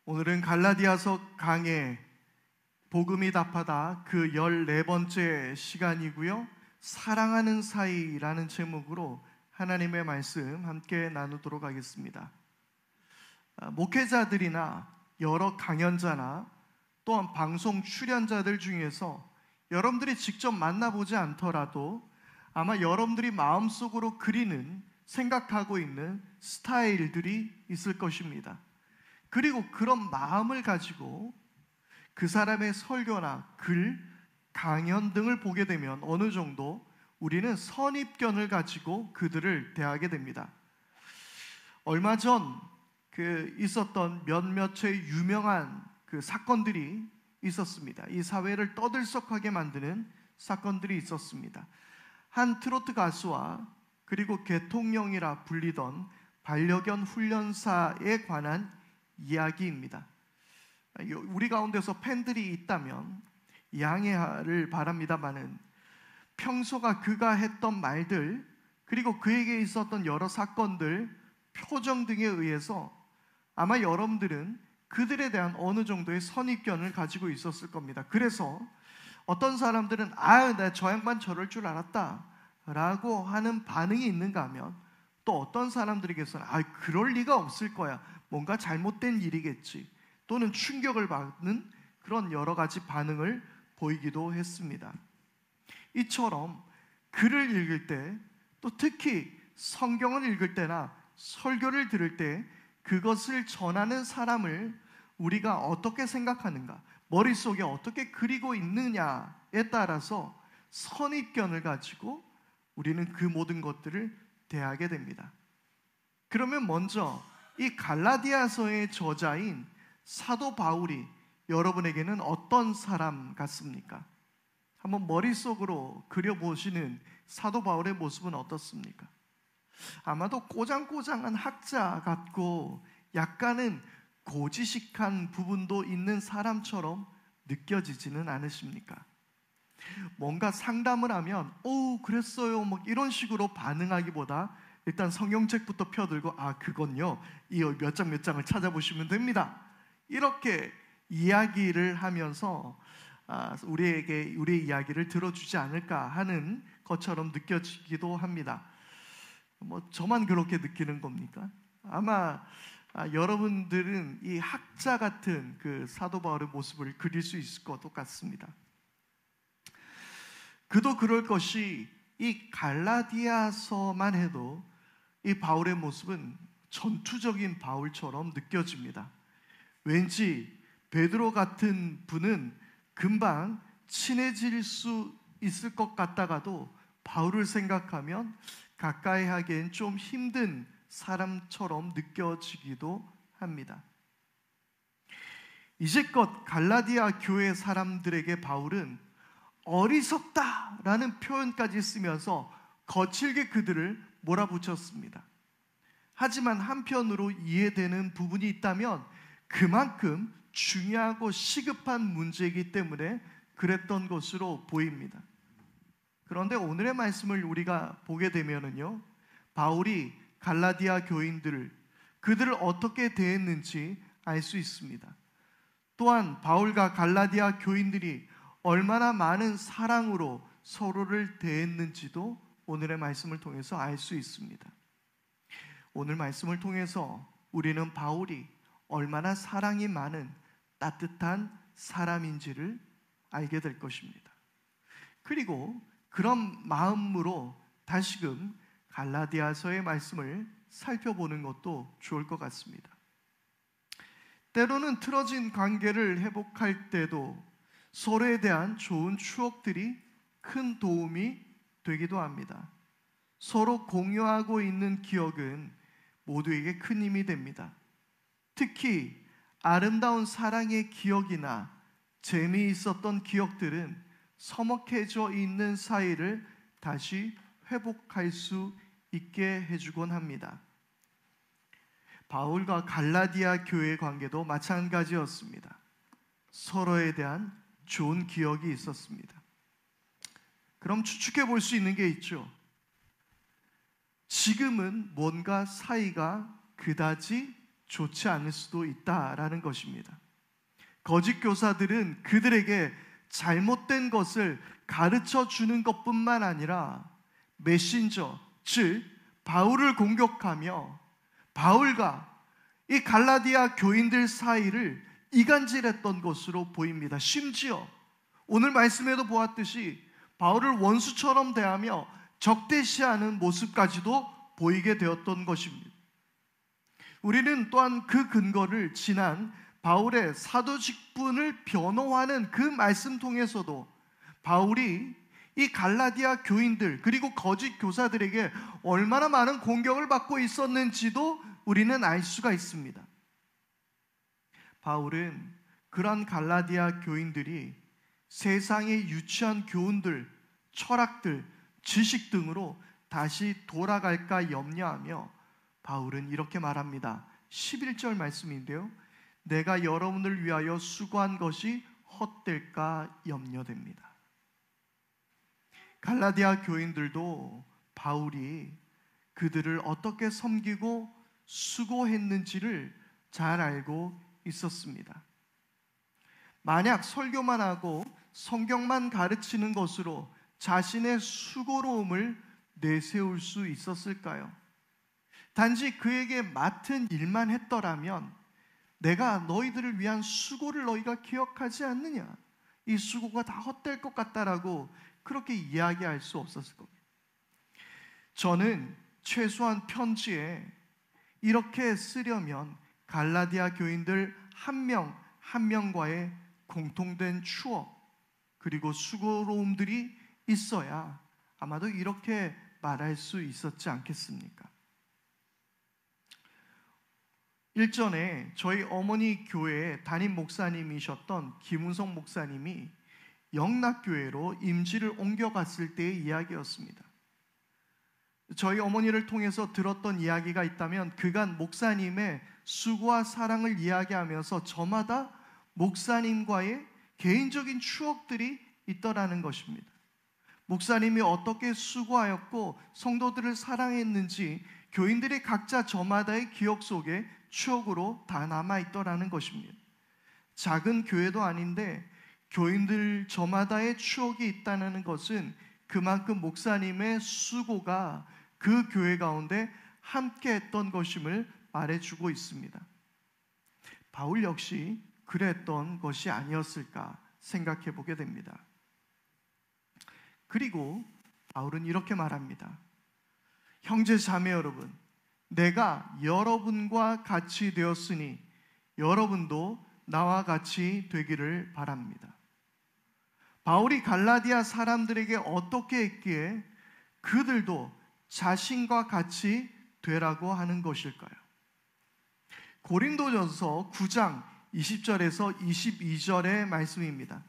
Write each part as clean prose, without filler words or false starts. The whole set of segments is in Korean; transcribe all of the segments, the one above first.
오늘은 갈라디아서 강해 복음이 답하다 그 14번째 시간이고요. 사랑하는 사이라는 제목으로 하나님의 말씀 함께 나누도록 하겠습니다. 목회자들이나 여러 강연자나 또한 방송 출연자들 중에서 여러분들이 직접 만나보지 않더라도 아마 여러분들이 마음속으로 그리는, 생각하고 있는 스타일들이 있을 것입니다. 그리고 그런 마음을 가지고 그 사람의 설교나 글, 강연 등을 보게 되면 어느 정도 우리는 선입견을 가지고 그들을 대하게 됩니다. 얼마 전 있었던 몇몇의 유명한 사건들이 있었습니다. 이 사회를 떠들썩하게 만드는 사건들이 있었습니다. 한 트로트 가수와 그리고 대통령이라 불리던 반려견 훈련사에 관한 이야기입니다. 우리 가운데서 팬들이 있다면 양해를 바랍니다마는 평소가 그가 했던 말들 그리고 그에게 있었던 여러 사건들, 표정 등에 의해서 아마 여러분들은 그들에 대한 어느 정도의 선입견을 가지고 있었을 겁니다. 그래서 어떤 사람들은 나 저 양반 저럴 줄 알았다 라고 하는 반응이 있는가 하면 또 어떤 사람들에게서는 그럴 리가 없을 거야, 뭔가 잘못된 일이겠지, 또는 충격을 받는 그런 여러 가지 반응을 보이기도 했습니다. 이처럼 글을 읽을 때, 또 특히 성경을 읽을 때나 설교를 들을 때 그것을 전하는 사람을 우리가 어떻게 생각하는가, 머릿속에 어떻게 그리고 있느냐에 따라서 선입견을 가지고 우리는 그 모든 것들을 대하게 됩니다. 그러면 먼저 이 갈라디아서의 저자인 사도 바울이 여러분에게는 어떤 사람 같습니까? 한번 머릿속으로 그려보시는 사도 바울의 모습은 어떻습니까? 아마도 꼬장꼬장한 학자 같고 약간은 고지식한 부분도 있는 사람처럼 느껴지지는 않으십니까? 뭔가 상담을 하면 그랬어요 이런 식으로 반응하기보다 일단 성경책부터 펴들고 그건요 이 몇 장 몇 장을 찾아보시면 됩니다, 이렇게 이야기를 하면서 우리에게 우리의 이야기를 들어주지 않을까 하는 것처럼 느껴지기도 합니다. 저만 그렇게 느끼는 겁니까? 아마 여러분들은 이 학자 같은 그 사도 바울의 모습을 그릴 수 있을 것 같습니다. 그도 그럴 것이 이 갈라디아서만 해도 이 바울의 모습은 전투적인 바울처럼 느껴집니다. 왠지 베드로 같은 분은 금방 친해질 수 있을 것 같다가도 바울을 생각하면 가까이 하기엔 좀 힘든 사람처럼 느껴지기도 합니다. 이제껏 갈라디아 교회 사람들에게 바울은 어리석다라는 표현까지 쓰면서 거칠게 그들을 몰아붙였습니다. 하지만 한편으로 이해되는 부분이 있다면 그만큼 중요하고 시급한 문제이기 때문에 그랬던 것으로 보입니다. 그런데 오늘의 말씀을 우리가 보게 되면은요, 바울이 갈라디아 교인들을, 그들을 어떻게 대했는지 알 수 있습니다. 또한 바울과 갈라디아 교인들이 얼마나 많은 사랑으로 서로를 대했는지도 오늘의 말씀을 통해서 알 수 있습니다. 오늘 말씀을 통해서 우리는 바울이 얼마나 사랑이 많은 따뜻한 사람인지를 알게 될 것입니다. 그리고 그런 마음으로 다시금 갈라디아서의 말씀을 살펴보는 것도 좋을 것 같습니다. 때로는 틀어진 관계를 회복할 때도 서로에 대한 좋은 추억들이 큰 도움이 되기도 합니다. 서로 공유하고 있는 기억은 모두에게 큰 힘이 됩니다. 특히 아름다운 사랑의 기억이나 재미있었던 기억들은 서먹해져 있는 사이를 다시 회복할 수 있게 해주곤 합니다. 바울과 갈라디아 교회의 관계도 마찬가지였습니다. 서로에 대한 좋은 기억이 있었습니다. 그럼 추측해 볼 수 있는 게 있죠. 지금은 뭔가 사이가 그다지 좋지 않을 수도 있다라는 것입니다. 거짓 교사들은 그들에게 잘못된 것을 가르쳐 주는 것뿐만 아니라 메신저, 즉 바울을 공격하며 바울과 이 갈라디아 교인들 사이를 이간질했던 것으로 보입니다. 심지어 오늘 말씀에도 보았듯이 바울을 원수처럼 대하며 적대시하는 모습까지도 보이게 되었던 것입니다. 우리는 또한 그 근거를 지난 바울의 사도 직분을 변호하는 그 말씀 통해서도 바울이 이 갈라디아 교인들 그리고 거짓 교사들에게 얼마나 많은 공격을 받고 있었는지도 우리는 알 수가 있습니다. 바울은 그런 갈라디아 교인들이 세상의 유치한 교훈들, 철학들, 지식 등으로 다시 돌아갈까 염려하며 바울은 이렇게 말합니다. 11절 말씀인데요. 내가 여러분을 위하여 수고한 것이 헛될까 염려됩니다. 갈라디아 교인들도 바울이 그들을 어떻게 섬기고 수고했는지를 잘 알고 있었습니다. 만약 설교만 하고 성경만 가르치는 것으로 자신의 수고로움을 내세울 수 있었을까요? 단지 그에게 맡은 일만 했더라면 내가 너희들을 위한 수고를 너희가 기억하지 않느냐? 이 수고가 다 헛될 것 같다라고 그렇게 이야기할 수 없었을 겁니다. 저는 최소한 편지에 이렇게 쓰려면 갈라디아 교인들 한 명 한 명과의 공통된 추억 그리고 수고로움들이 있어야 아마도 이렇게 말할 수 있었지 않겠습니까? 일전에 저희 어머니 교회의 담임 목사님이셨던 김은성 목사님이 영락교회로 임지를 옮겨갔을 때의 이야기였습니다. 저희 어머니를 통해서 들었던 이야기가 있다면 그간 목사님의 수고와 사랑을 이야기하면서 저마다 목사님과의 개인적인 추억들이 있더라는 것입니다. 목사님이 어떻게 수고하였고 성도들을 사랑했는지 교인들이 각자 저마다의 기억 속에 추억으로 다 남아있더라는 것입니다. 작은 교회도 아닌데 교인들 저마다의 추억이 있다는 것은 그만큼 목사님의 수고가 그 교회 가운데 함께 했던 것임을 말해주고 있습니다. 바울 역시 그랬던 것이 아니었을까 생각해 보게 됩니다. 그리고 바울은 이렇게 말합니다. 형제 자매 여러분, 내가 여러분과 같이 되었으니 여러분도 나와 같이 되기를 바랍니다. 바울이 갈라디아 사람들에게 어떻게 했기에 그들도 자신과 같이 되라고 하는 것일까요? 고린도전서 9장 20절에서 22절의 말씀입니다.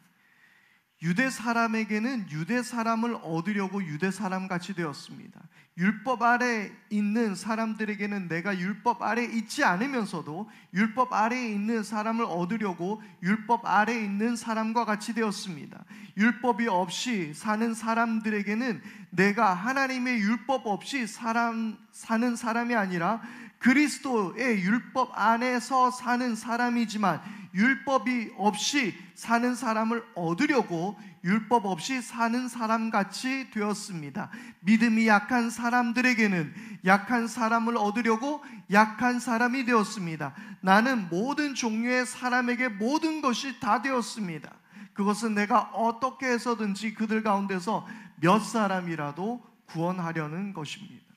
유대 사람에게는 유대 사람을 얻으려고 유대 사람같이 되었습니다. 율법 아래 있는 사람들에게는 내가 율법 아래 있지 않으면서도 율법 아래에 있는 사람을 얻으려고 율법 아래에 있는 사람과 같이 되었습니다. 율법이 없이 사는 사람들에게는 내가 하나님의 율법 없이 사는 사람이 아니라 그리스도의 율법 안에서 사는 사람이지만 율법이 없이 사는 사람을 얻으려고 율법 없이 사는 사람같이 되었습니다. 믿음이 약한 사람들에게는 약한 사람을 얻으려고 약한 사람이 되었습니다. 나는 모든 종류의 사람에게 모든 것이 다 되었습니다. 그것은 내가 어떻게 해서든지 그들 가운데서 몇 사람이라도 구원하려는 것입니다.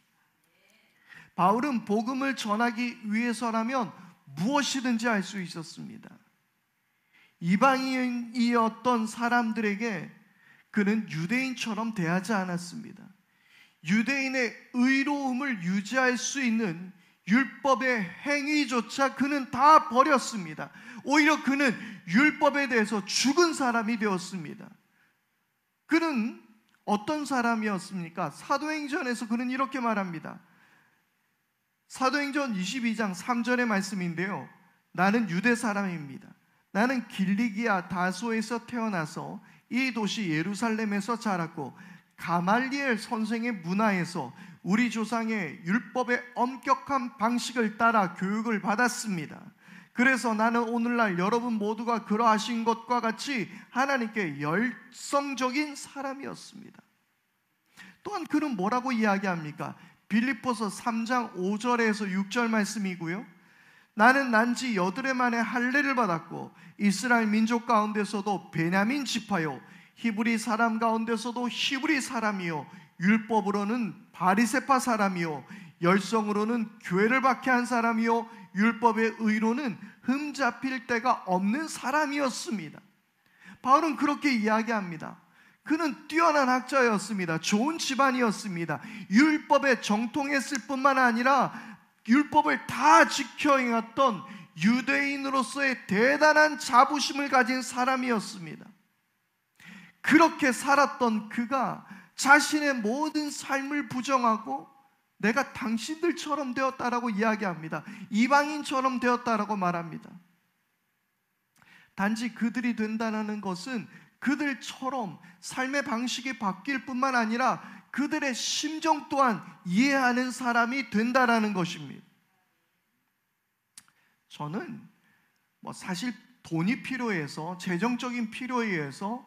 바울은 복음을 전하기 위해서라면 무엇이든지 할 수 있었습니다. 이방인이었던 사람들에게 그는 유대인처럼 대하지 않았습니다. 유대인의 의로움을 유지할 수 있는 율법의 행위조차 그는 다 버렸습니다. 오히려 그는 율법에 대해서 죽은 사람이 되었습니다. 그는 어떤 사람이었습니까? 사도행전에서 그는 이렇게 말합니다. 사도행전 22장 3절의 말씀인데요. 나는 유대 사람입니다. 나는 길리기아 다소에서 태어나서 이 도시 예루살렘에서 자랐고 가말리엘 선생의 문화에서 우리 조상의 율법의 엄격한 방식을 따라 교육을 받았습니다. 그래서 나는 오늘날 여러분 모두가 그러하신 것과 같이 하나님께 열성적인 사람이었습니다. 또한 그는 뭐라고 이야기합니까? 빌립보서 3장 5절에서 6절 말씀이고요. 나는 난지 여드레 만에 할례를 받았고 이스라엘 민족 가운데서도 베냐민 지파요 히브리 사람 가운데서도 히브리 사람이요 율법으로는 바리새파 사람이요 열성으로는 교회를 박해한 사람이요 율법의 의로는 흠잡힐 데가 없는 사람이었습니다. 바울은 그렇게 이야기합니다. 그는 뛰어난 학자였습니다. 좋은 집안이었습니다. 율법에 정통했을 뿐만 아니라 율법을 다 지켜 행했던 유대인으로서의 대단한 자부심을 가진 사람이었습니다. 그렇게 살았던 그가 자신의 모든 삶을 부정하고 내가 당신들처럼 되었다라고 이야기합니다. 이방인처럼 되었다라고 말합니다. 단지 그들이 된다는 것은 그들처럼 삶의 방식이 바뀔 뿐만 아니라 그들의 심정 또한 이해하는 사람이 된다라는 것입니다. 저는 사실 돈이 필요해서, 재정적인 필요에 의해서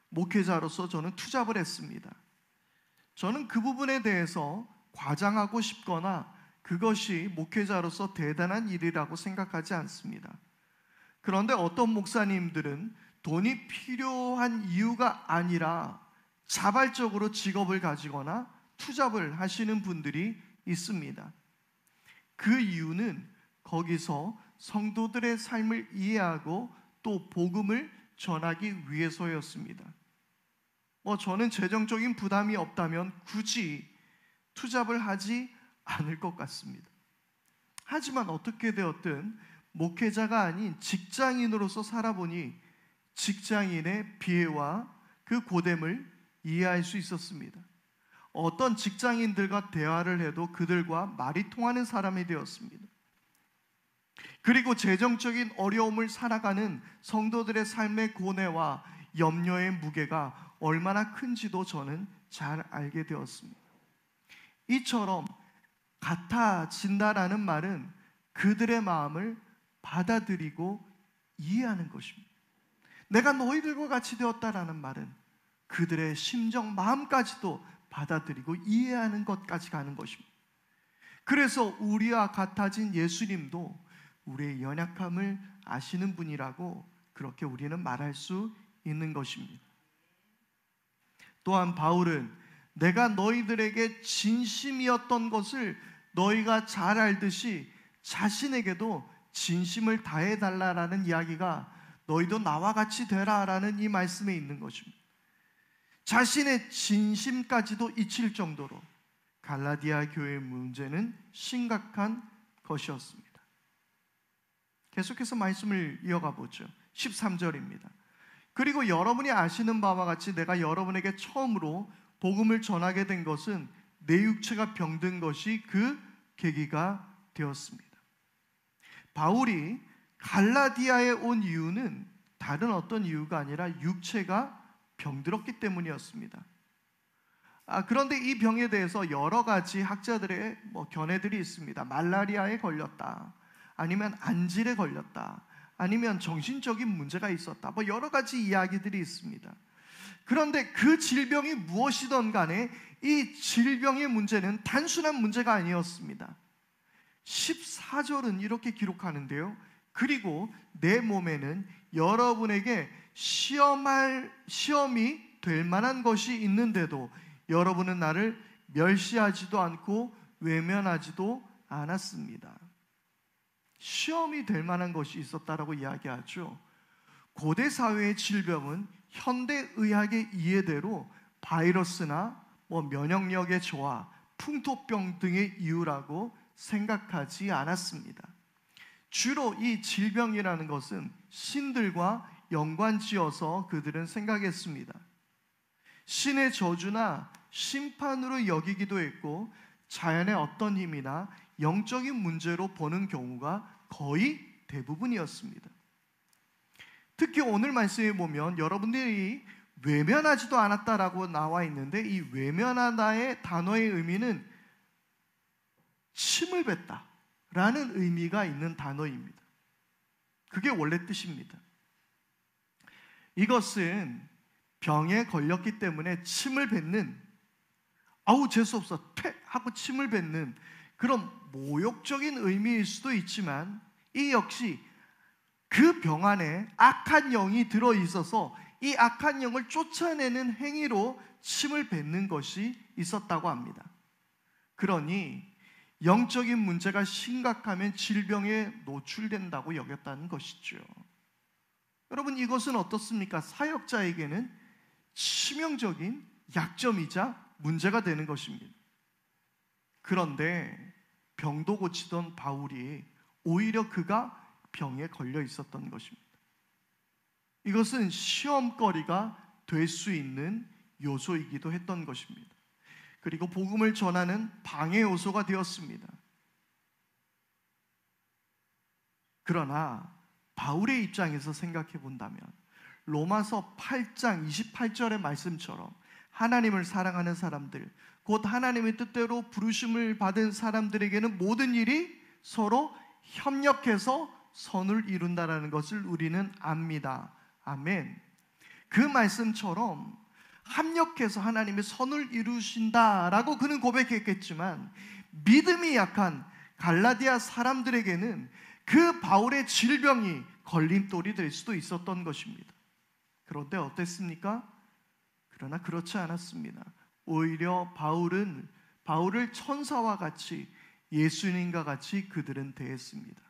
목회자로서 저는 투잡을 했습니다. 저는 그 부분에 대해서 과장하고 싶거나 그것이 목회자로서 대단한 일이라고 생각하지 않습니다. 그런데 어떤 목사님들은 돈이 필요한 이유가 아니라 자발적으로 직업을 가지거나 투잡을 하시는 분들이 있습니다. 그 이유는 거기서 성도들의 삶을 이해하고 또 복음을 전하기 위해서였습니다. 저는 재정적인 부담이 없다면 굳이 투잡을 하지 않을 것 같습니다. 하지만 어떻게 되었든 목회자가 아닌 직장인으로서 살아보니 직장인의 비애와 그 고됨을 이해할 수 있었습니다. 어떤 직장인들과 대화를 해도 그들과 말이 통하는 사람이 되었습니다. 그리고 재정적인 어려움을 살아가는 성도들의 삶의 고뇌와 염려의 무게가 얼마나 큰지도 저는 잘 알게 되었습니다. 이처럼 같아진다라는 말은 그들의 마음을 받아들이고 이해하는 것입니다. 내가 너희들과 같이 되었다라는 말은 그들의 심정, 마음까지도 받아들이고 이해하는 것까지 가는 것입니다. 그래서 우리와 같아진 예수님도 우리의 연약함을 아시는 분이라고 그렇게 우리는 말할 수 있는 것입니다. 또한 바울은 내가 너희들에게 진심이었던 것을 너희가 잘 알듯이 자신에게도 진심을 다해달라라는 이야기가 너희도 나와 같이 되라라는 이 말씀에 있는 것입니다. 자신의 진심까지도 잊힐 정도로 갈라디아 교회의 문제는 심각한 것이었습니다. 계속해서 말씀을 이어가 보죠. 13절입니다. 그리고 여러분이 아시는 바와 같이 내가 여러분에게 처음으로 복음을 전하게 된 것은 내 육체가 병든 것이 그 계기가 되었습니다. 바울이 갈라디아에 온 이유는 다른 어떤 이유가 아니라 육체가 병들었기 때문이었습니다. 그런데 이 병에 대해서 여러 가지 학자들의 견해들이 있습니다. 말라리아에 걸렸다, 아니면 안질에 걸렸다, 아니면 정신적인 문제가 있었다, 여러 가지 이야기들이 있습니다. 그런데 그 질병이 무엇이든 간에 이 질병의 문제는 단순한 문제가 아니었습니다. 14절은 이렇게 기록하는데요. 그리고 내 몸에는 여러분에게 시험이 될 만한 것이 있는데도 여러분은 나를 멸시하지도 않고 외면하지도 않았습니다. 시험이 될 만한 것이 있었다라고 이야기하죠. 고대 사회의 질병은 현대 의학의 이해대로 바이러스나 면역력의 저하, 풍토병 등의 이유라고 생각하지 않았습니다. 주로 이 질병이라는 것은 신들과 연관지어서 그들은 생각했습니다. 신의 저주나 심판으로 여기기도 했고 자연의 어떤 힘이나 영적인 문제로 보는 경우가 거의 대부분이었습니다. 특히 오늘 말씀에 보면 여러분들이 외면하지도 않았다라고 나와 있는데 이 외면하다의 단어의 의미는 침을 뱉다 라는 의미가 있는 단어입니다. 그게 원래 뜻입니다. 이것은 병에 걸렸기 때문에 침을 뱉는, 아우 재수없어 퇴 하고 침을 뱉는 그런 모욕적인 의미일 수도 있지만, 이 역시 그 병 안에 악한 영이 들어있어서 이 악한 영을 쫓아내는 행위로 침을 뱉는 것이 있었다고 합니다. 그러니 영적인 문제가 심각하면 질병에 노출된다고 여겼다는 것이죠. 여러분, 이것은 어떻습니까? 사역자에게는 치명적인 약점이자 문제가 되는 것입니다. 그런데 병도 고치던 바울이 오히려 그가 병에 걸려 있었던 것입니다. 이것은 시험거리가 될 수 있는 요소이기도 했던 것입니다. 그리고 복음을 전하는 방해 요소가 되었습니다. 그러나 바울의 입장에서 생각해 본다면 로마서 8장 28절의 말씀처럼 하나님을 사랑하는 사람들, 곧 하나님의 뜻대로 부르심을 받은 사람들에게는 모든 일이 서로 협력해서 선을 이룬다라는 것을 우리는 압니다. 아멘. 그 말씀처럼 합력해서 하나님의 선을 이루신다라고 그는 고백했겠지만, 믿음이 약한 갈라디아 사람들에게는 그 바울의 질병이 걸림돌이 될 수도 있었던 것입니다. 그런데 어땠습니까? 그러나 그렇지 않았습니다. 오히려 바울을 천사와 같이, 예수님과 같이 그들은 대했습니다.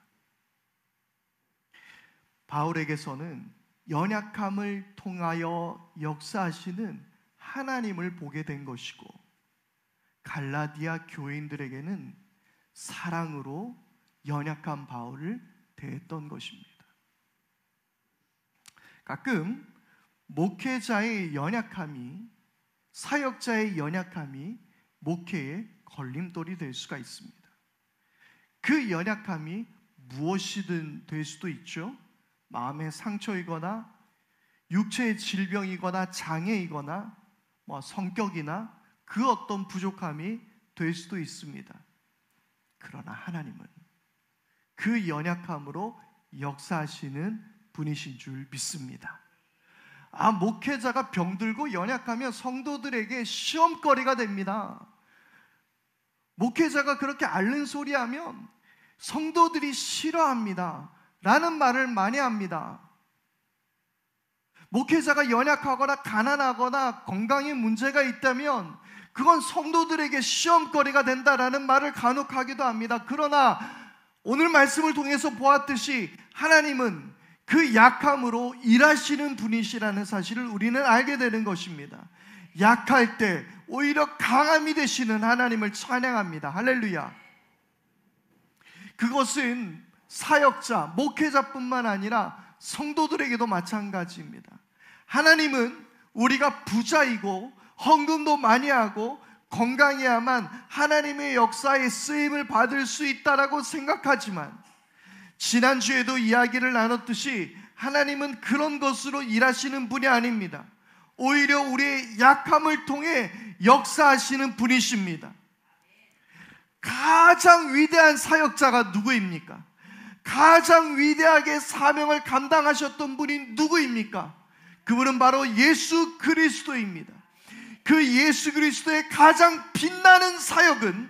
바울에게서는 연약함을 통하여 역사하시는 하나님을 보게 된 것이고, 갈라디아 교인들에게는 사랑으로 연약한 바울을 대했던 것입니다. 가끔 목회자의 연약함이, 사역자의 연약함이 목회의 걸림돌이 될 수가 있습니다. 그 연약함이 무엇이든 될 수도 있죠. 마음의 상처이거나 육체의 질병이거나 장애이거나 성격이나 그 어떤 부족함이 될 수도 있습니다. 그러나 하나님은 그 연약함으로 역사하시는 분이신 줄 믿습니다. 목회자가 병들고 연약하면 성도들에게 시험거리가 됩니다. 목회자가 그렇게 앓는 소리 하면 성도들이 싫어합니다 라는 말을 많이 합니다. 목회자가 연약하거나 가난하거나 건강에 문제가 있다면 그건 성도들에게 시험거리가 된다라는 말을 간혹 하기도 합니다. 그러나 오늘 말씀을 통해서 보았듯이 하나님은 그 약함으로 일하시는 분이시라는 사실을 우리는 알게 되는 것입니다. 약할 때 오히려 강함이 되시는 하나님을 찬양합니다. 할렐루야. 그것은 사역자, 목회자뿐만 아니라 성도들에게도 마찬가지입니다. 하나님은 우리가 부자이고 헌금도 많이 하고 건강해야만 하나님의 역사에 쓰임을 받을 수 있다라고 생각하지만, 지난주에도 이야기를 나눴듯이 하나님은 그런 것으로 일하시는 분이 아닙니다. 오히려 우리의 약함을 통해 역사하시는 분이십니다. 가장 위대한 사역자가 누구입니까? 가장 위대하게 사명을 감당하셨던 분이 누구입니까? 그분은 바로 예수 그리스도입니다. 그 예수 그리스도의 가장 빛나는 사역은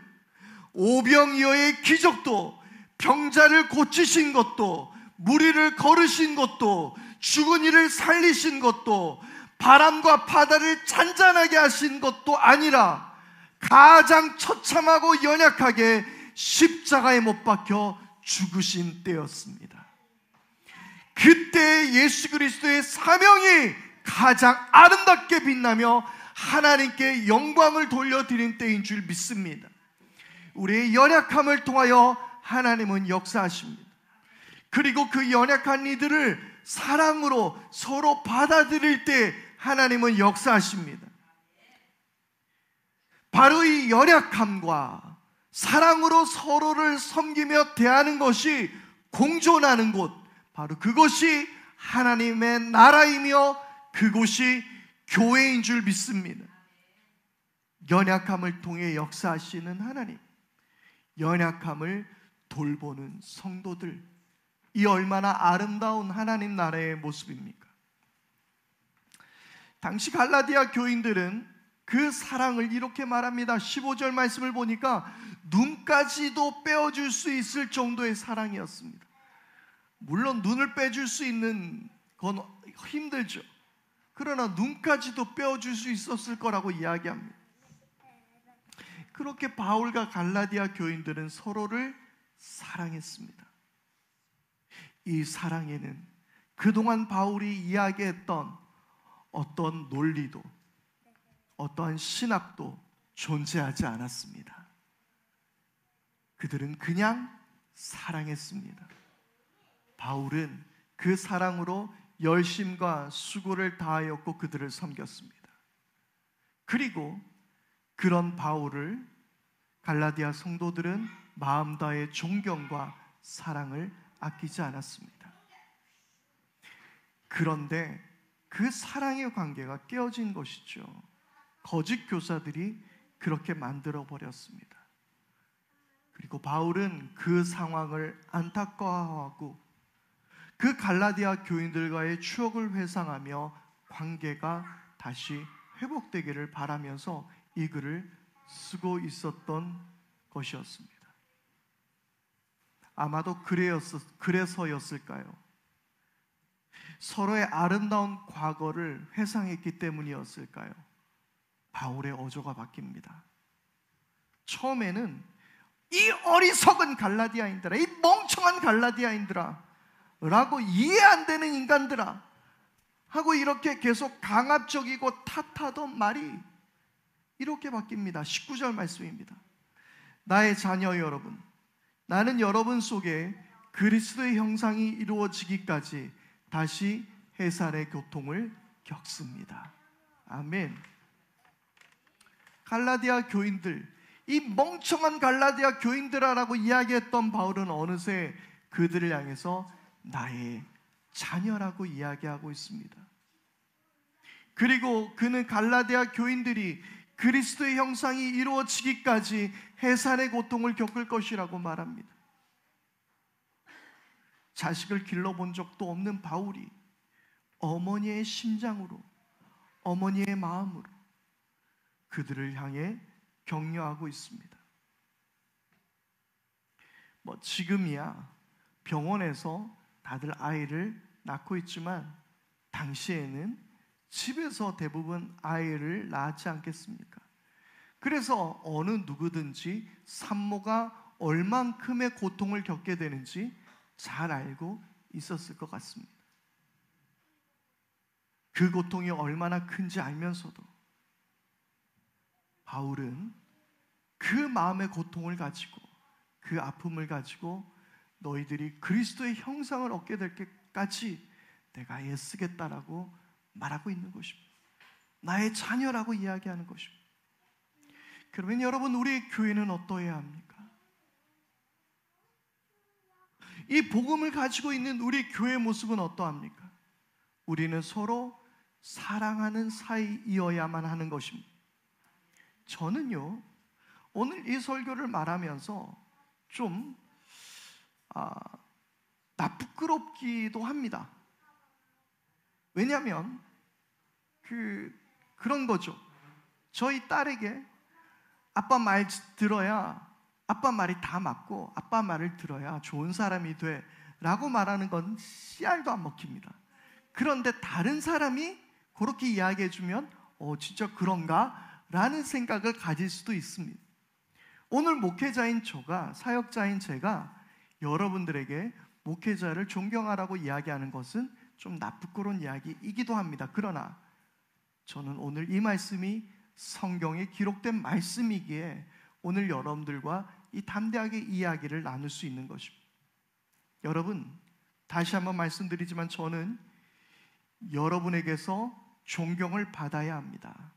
오병이어의 기적도, 병자를 고치신 것도, 무리를 걸으신 것도, 죽은 이를 살리신 것도, 바람과 바다를 잔잔하게 하신 것도 아니라 가장 처참하고 연약하게 십자가에 못 박혀 죽으신 때였습니다. 그때 예수 그리스도의 사명이 가장 아름답게 빛나며 하나님께 영광을 돌려드린 때인 줄 믿습니다. 우리의 연약함을 통하여 하나님은 역사하십니다. 그리고 그 연약한 이들을 사랑으로 서로 받아들일 때 하나님은 역사하십니다. 바로 이 연약함과 사랑으로 서로를 섬기며 대하는 것이 공존하는 곳, 바로 그것이 하나님의 나라이며 그곳이 교회인 줄 믿습니다. 연약함을 통해 역사하시는 하나님, 연약함을 돌보는 성도들, 이 얼마나 아름다운 하나님 나라의 모습입니까? 당시 갈라디아 교인들은 그 사랑을 이렇게 말합니다. 15절 말씀을 보니까 눈까지도 빼어줄 수 있을 정도의 사랑이었습니다. 물론 눈을 빼줄 수 있는 건 힘들죠. 그러나 눈까지도 빼어줄 수 있었을 거라고 이야기합니다. 그렇게 바울과 갈라디아 교인들은 서로를 사랑했습니다. 이 사랑에는 그동안 바울이 이야기했던 어떤 논리도, 어떠한 신학도 존재하지 않았습니다. 그들은 그냥 사랑했습니다. 바울은 그 사랑으로 열심과 수고를 다하였고 그들을 섬겼습니다. 그리고 그런 바울을 갈라디아 성도들은 마음 다해 존경과 사랑을 아끼지 않았습니다. 그런데 그 사랑의 관계가 깨어진 것이죠. 거짓 교사들이 그렇게 만들어 버렸습니다. 그리고 바울은 그 상황을 안타까워하고 그 갈라디아 교인들과의 추억을 회상하며 관계가 다시 회복되기를 바라면서 이 글을 쓰고 있었던 것이었습니다. 아마도 그래서였을까요? 서로의 아름다운 과거를 회상했기 때문이었을까요? 바울의 어조가 바뀝니다. 처음에는 이 어리석은 갈라디아인들아, 이 멍청한 갈라디아인들아 라고 이해 안 되는 인간들아 하고 이렇게 계속 강압적이고 탓하던 말이 이렇게 바뀝니다. 19절 말씀입니다. 나의 자녀 여러분, 나는 여러분 속에 그리스도의 형상이 이루어지기까지 다시 해산의 고통을 겪습니다. 아멘. 갈라디아 교인들, 이 멍청한 갈라디아 교인들아라고 이야기했던 바울은 어느새 그들을 향해서 나의 자녀라고 이야기하고 있습니다. 그리고 그는 갈라디아 교인들이 그리스도의 형상이 이루어지기까지 해산의 고통을 겪을 것이라고 말합니다. 자식을 길러본 적도 없는 바울이 어머니의 심장으로, 어머니의 마음으로 그들을 향해 격려하고 있습니다. 지금이야 병원에서 다들 아이를 낳고 있지만 당시에는 집에서 대부분 아이를 낳지 않겠습니까? 그래서 어느 누구든지 산모가 얼만큼의 고통을 겪게 되는지 잘 알고 있었을 것 같습니다. 그 고통이 얼마나 큰지 알면서도 바울은 그 마음의 고통을 가지고, 그 아픔을 가지고 너희들이 그리스도의 형상을 얻게 될 때까지 내가 애쓰겠다라고 말하고 있는 것입니다. 나의 자녀라고 이야기하는 것입니다. 그러면 여러분, 우리의 교회는 어떠해야 합니까? 이 복음을 가지고 있는 우리 교회의 모습은 어떠합니까? 우리는 서로 사랑하는 사이이어야만 하는 것입니다. 저는요, 오늘 이 설교를 말하면서 좀 부끄럽기도 합니다. 왜냐하면 그런 거죠. 저희 딸에게 아빠 말 들어야, 아빠 말이 다 맞고 아빠 말을 들어야 좋은 사람이 돼 라고 말하는 건 씨알도 안 먹힙니다. 그런데 다른 사람이 그렇게 이야기해 주면 진짜 그런가? 라는 생각을 가질 수도 있습니다. 오늘 목회자인 저가, 사역자인 제가 여러분들에게 목회자를 존경하라고 이야기하는 것은 좀 부끄러운 이야기이기도 합니다. 그러나 저는 오늘 이 말씀이 성경에 기록된 말씀이기에 오늘 여러분들과 이 담대하게 이야기를 나눌 수 있는 것입니다. 여러분, 다시 한번 말씀드리지만 저는 여러분에게서 존경을 받아야 합니다.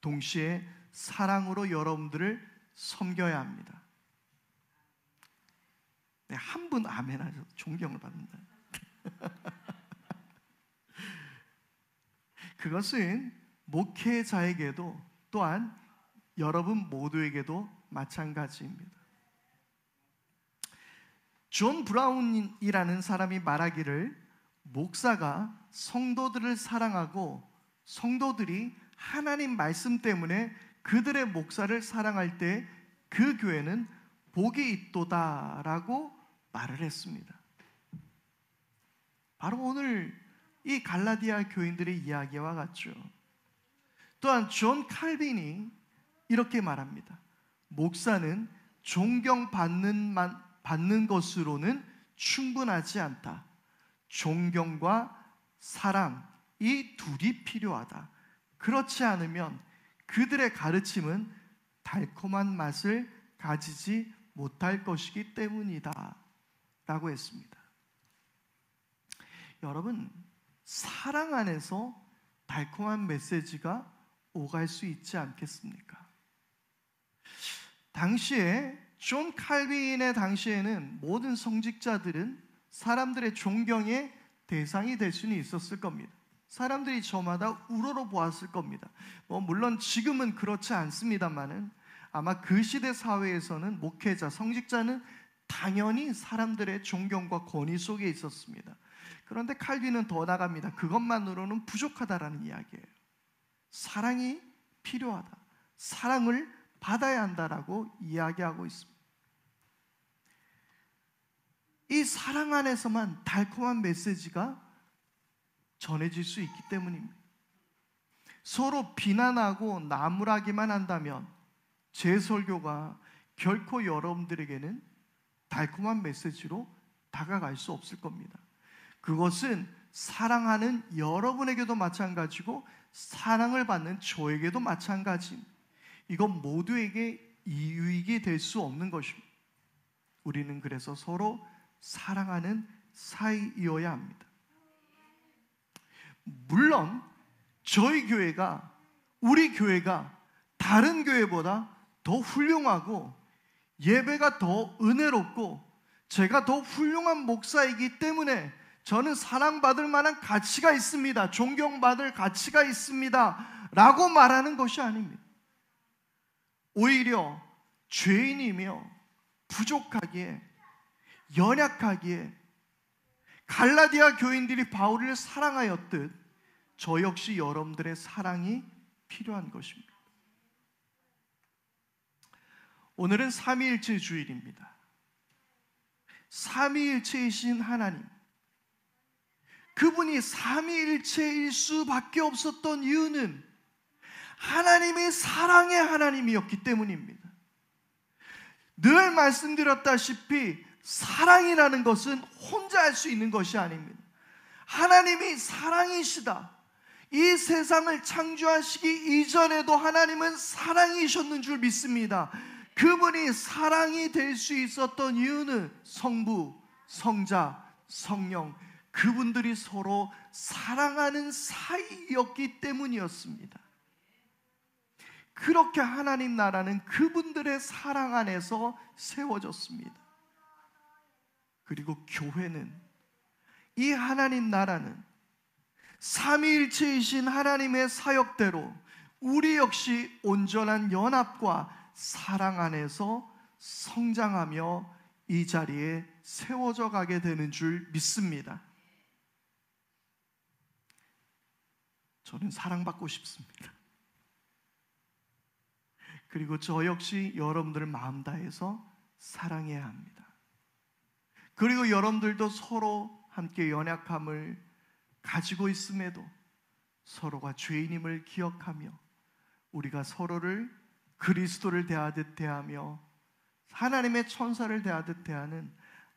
동시에 사랑으로 여러분들을 섬겨야 합니다. 네, 한 분 아멘 하셔서 존경을 받는다. 그것은 목회자에게도 또한 여러분 모두에게도 마찬가지입니다. 존 브라운이라는 사람이 말하기를 목사가 성도들을 사랑하고 성도들이 하나님 말씀 때문에 그들의 목사를 사랑할 때 그 교회는 복이 있도다라고 말을 했습니다. 바로 오늘 이 갈라디아 교인들의 이야기와 같죠. 또한 존 칼빈이 이렇게 말합니다. 목사는 존경받는 것으로는 충분하지 않다. 존경과 사랑, 이 둘이 필요하다. 그렇지 않으면 그들의 가르침은 달콤한 맛을 가지지 못할 것이기 때문이다 라고 했습니다. 여러분, 사랑 안에서 달콤한 메시지가 오갈 수 있지 않겠습니까? 당시에 존 칼빈의 당시에는 모든 성직자들은 사람들의 존경의 대상이 될 수는 있었을 겁니다. 사람들이 저마다 우러러 보았을 겁니다. 물론 지금은 그렇지 않습니다만은 아마 그 시대 사회에서는 목회자, 성직자는 당연히 사람들의 존경과 권위 속에 있었습니다. 그런데 칼빈은 더 나갑니다. 그것만으로는 부족하다라는 이야기예요. 사랑이 필요하다. 사랑을 받아야 한다라고 이야기하고 있습니다. 이 사랑 안에서만 달콤한 메시지가 전해질 수 있기 때문입니다. 서로 비난하고 나무라기만 한다면 제 설교가 결코 여러분들에게는 달콤한 메시지로 다가갈 수 없을 겁니다. 그것은 사랑하는 여러분에게도 마찬가지고 사랑을 받는 저에게도 마찬가지입니다. 이건 모두에게 이익이 될 수 없는 것입니다. 우리는 그래서 서로 사랑하는 사이이어야 합니다. 물론 저희 교회가, 우리 교회가 다른 교회보다 더 훌륭하고 예배가 더 은혜롭고 제가 더 훌륭한 목사이기 때문에 저는 사랑받을 만한 가치가 있습니다, 존경받을 가치가 있습니다 라고 말하는 것이 아닙니다. 오히려 죄인이며 부족하기에, 연약하기에 갈라디아 교인들이 바울을 사랑하였듯 저 역시 여러분들의 사랑이 필요한 것입니다. 오늘은 삼위일체 주일입니다. 삼위일체이신 하나님, 그분이 삼위일체일 수밖에 없었던 이유는 하나님이 사랑의 하나님이었기 때문입니다. 늘 말씀드렸다시피 사랑이라는 것은 혼자 할 수 있는 것이 아닙니다. 하나님이 사랑이시다. 이 세상을 창조하시기 이전에도 하나님은 사랑이셨는 줄 믿습니다. 그분이 사랑이 될 수 있었던 이유는 성부, 성자, 성령, 그분들이 서로 사랑하는 사이였기 때문이었습니다. 그렇게 하나님 나라는 그분들의 사랑 안에서 세워졌습니다. 그리고 교회는, 이 하나님 나라는 삼위일체이신 하나님의 사역대로 우리 역시 온전한 연합과 사랑 안에서 성장하며 이 자리에 세워져 가게 되는 줄 믿습니다. 저는 사랑받고 싶습니다. 그리고 저 역시 여러분들을 마음 다해서 사랑해야 합니다. 그리고 여러분들도 서로 함께 연약함을 가지고 있음에도 서로가 죄인임을 기억하며 우리가 서로를 그리스도를 대하듯 대하며 하나님의 천사를 대하듯 대하는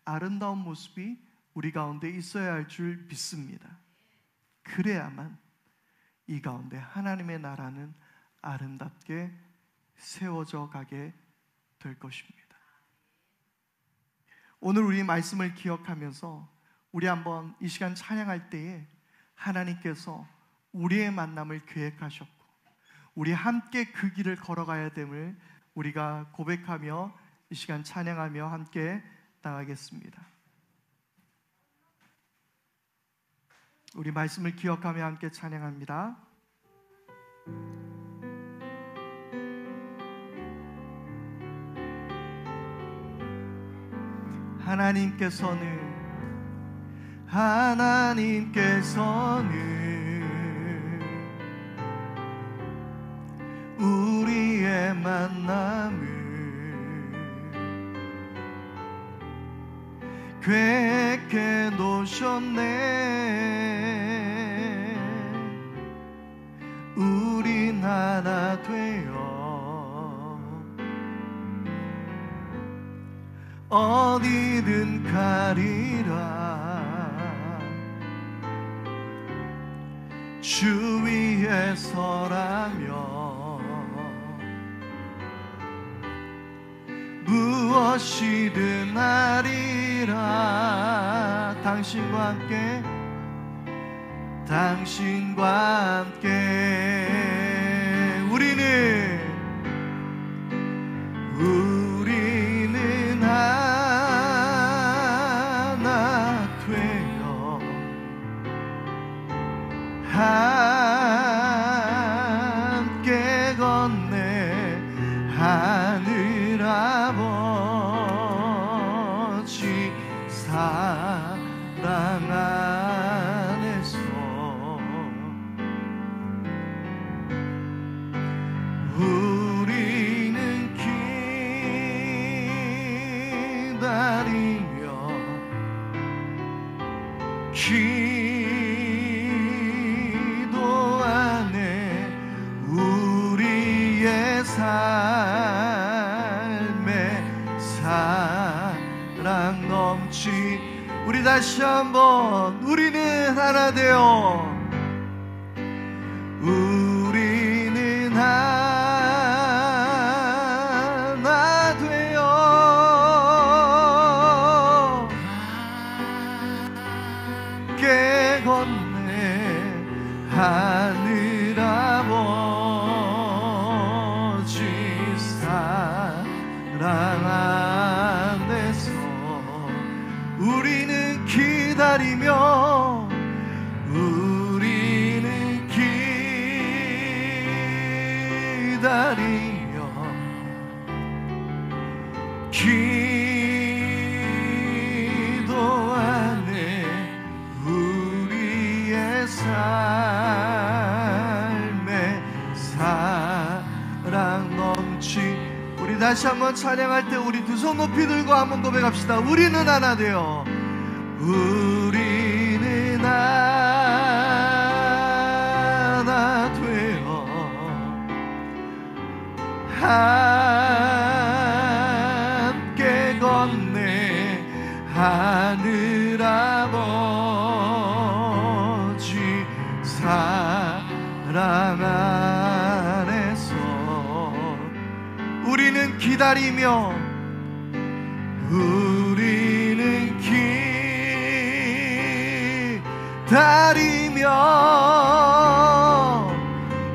아름다운 모습이 우리 가운데 있어야 할 줄 믿습니다. 그래야만 이 가운데 하나님의 나라는 아름답게 세워져 가게 될 것입니다. 오늘 우리 말씀을 기억하면서 우리 한번 이 시간 찬양할 때에 하나님께서 우리의 만남을 계획하셨고 우리 함께 그 길을 걸어가야 됨을 우리가 고백하며 이 시간 찬양하며 함께 나가겠습니다. 우리 말씀을 기억하며 함께 찬양합니다. 하나님께서는 우리의 만남을 계획해 놓으셨네. 우린 하나 되어 어디든 가리라. 주 위에 서라며 무엇이든 하리라. 당신과 함께 우리는 하나 되어 함께 건네 하늘 아버지 사랑 안에서 우리는 기다리며 기도 안에 우리의 삶에 사랑 넘치. 우리 다시 한번 우리는 하나 되어 우리는 하나 되어 함께 건네 하늘 아버지 사랑 안에서 우리는 기다리며 기도 안에 우리의 삶에 사랑 넘치. 우리 다시 한번 찬양할 때 우리 두 손 높이 들고 한번 고백합시다. 우리는 하나 되어 우리는 하나 되어 함께 건네 하늘 아버지 사랑 안에서 우리는 기다리며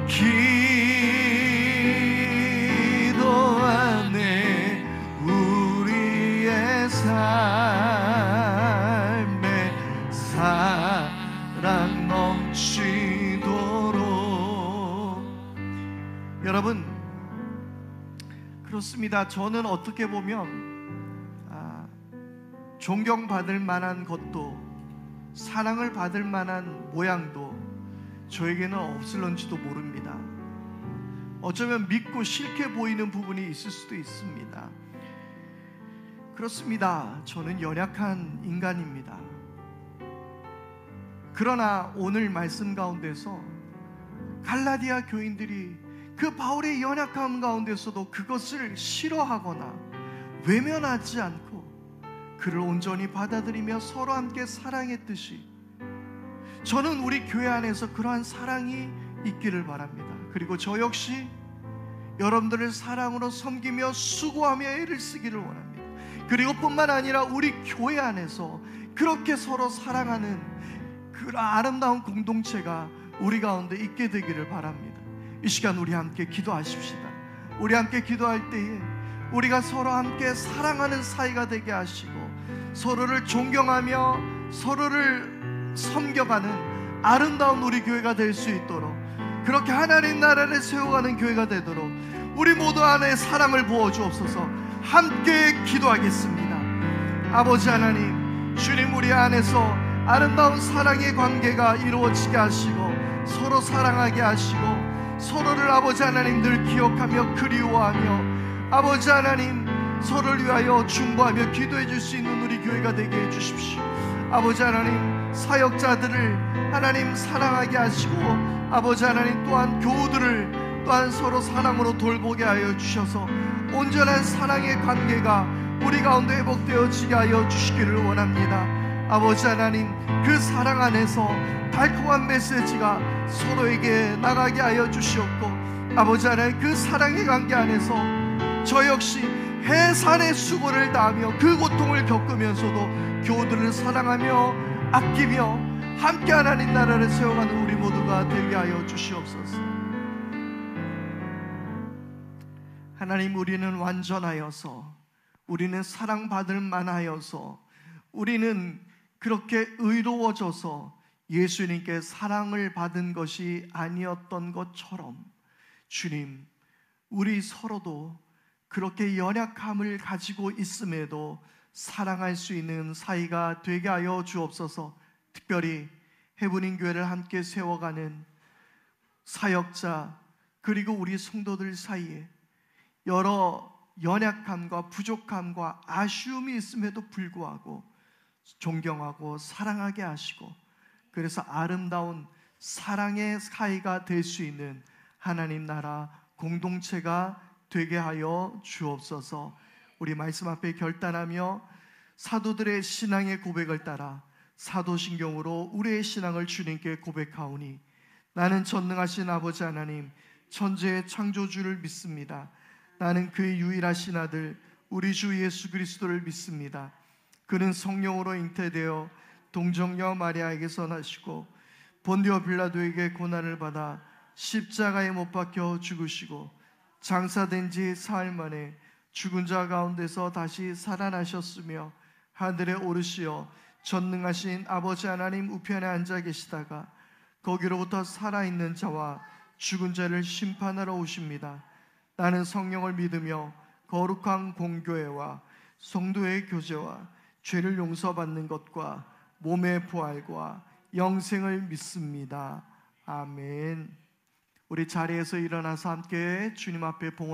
기도 안에 우리의 삶에 사랑 넘치도록. 여러분, 그렇습니다. 저는 어떻게 보면 존경받을 만한 것도 사랑을 받을 만한 모양도 저에게는 없을런지도 모릅니다. 어쩌면 믿고 싫게 보이는 부분이 있을 수도 있습니다. 그렇습니다. 저는 연약한 인간입니다. 그러나 오늘 말씀 가운데서 갈라디아 교인들이 그 바울의 연약함 가운데서도 그것을 싫어하거나 외면하지 않고 그를 온전히 받아들이며 서로 함께 사랑했듯이 저는 우리 교회 안에서 그러한 사랑이 있기를 바랍니다. 그리고 저 역시 여러분들을 사랑으로 섬기며 수고하며 애를 쓰기를 원합니다. 그리고 뿐만 아니라 우리 교회 안에서 그렇게 서로 사랑하는 그런 아름다운 공동체가 우리 가운데 있게 되기를 바랍니다. 이 시간 우리 함께 기도하십시다. 우리 함께 기도할 때에 우리가 서로 함께 사랑하는 사이가 되게 하시고 서로를 존경하며 서로를 섬겨가는 아름다운 우리 교회가 될 수 있도록, 그렇게 하나님 나라를 세워가는 교회가 되도록 우리 모두 안에 사랑을 부어주옵소서. 함께 기도하겠습니다. 아버지 하나님, 주님 우리 안에서 아름다운 사랑의 관계가 이루어지게 하시고 서로 사랑하게 하시고 서로를 아버지 하나님 늘 기억하며 그리워하며 아버지 하나님 서로를 위하여 중보하며 기도해 줄 수 있는 우리 교회가 되게 해 주십시오. 아버지 하나님, 사역자들을 하나님 사랑하게 하시고 아버지 하나님 또한 교우들을 또한 서로 사랑으로 돌보게 하여 주셔서 온전한 사랑의 관계가 우리 가운데 회복되어지게 하여 주시기를 원합니다. 아버지 하나님, 그 사랑 안에서 달콤한 메시지가 서로에게 나가게 하여 주시옵고 아버지 하나님, 그 사랑의 관계 안에서 저 역시 해산의 수고를 다하며 그 고통을 겪으면서도 교우들을 사랑하며 아끼며 함께 하나님 나라를 세워가는 우리 모두가 되게 하여 주시옵소서. 하나님, 우리는 완전하여서, 우리는 사랑받을 만하여서, 우리는 그렇게 의로워져서 예수님께 사랑을 받은 것이 아니었던 것처럼 주님, 우리 서로도 그렇게 연약함을 가지고 있음에도 사랑할 수 있는 사이가 되게 하여 주옵소서. 특별히 해부닝 교회를 함께 세워가는 사역자 그리고 우리 성도들 사이에 여러 연약함과 부족함과 아쉬움이 있음에도 불구하고 존경하고 사랑하게 하시고 그래서 아름다운 사랑의 사이가 될 수 있는 하나님 나라 공동체가 되게 하여 주옵소서. 우리 말씀 앞에 결단하며 사도들의 신앙의 고백을 따라 사도신경으로 우리의 신앙을 주님께 고백하오니 나는 전능하신 아버지 하나님 천지의 창조주를 믿습니다. 나는 그의 유일하신 아들 우리 주 예수 그리스도를 믿습니다. 그는 성령으로 잉태되어 동정녀 마리아에게서 나시고 본디오 빌라도에게 고난을 받아 십자가에 못 박혀 죽으시고 장사된 지 사흘 만에 죽은 자 가운데서 다시 살아나셨으며 하늘에 오르시어 전능하신 아버지 하나님 우편에 앉아 계시다가 거기로부터 살아있는 자와 죽은 자를 심판하러 오십니다. 나는 성령을 믿으며 거룩한 공교회와 성도의 교제와 죄를 용서받는 것과 몸의 부활과 영생을 믿습니다. 아멘. 우리 자리에서 일어나서 함께 주님 앞에 봉헌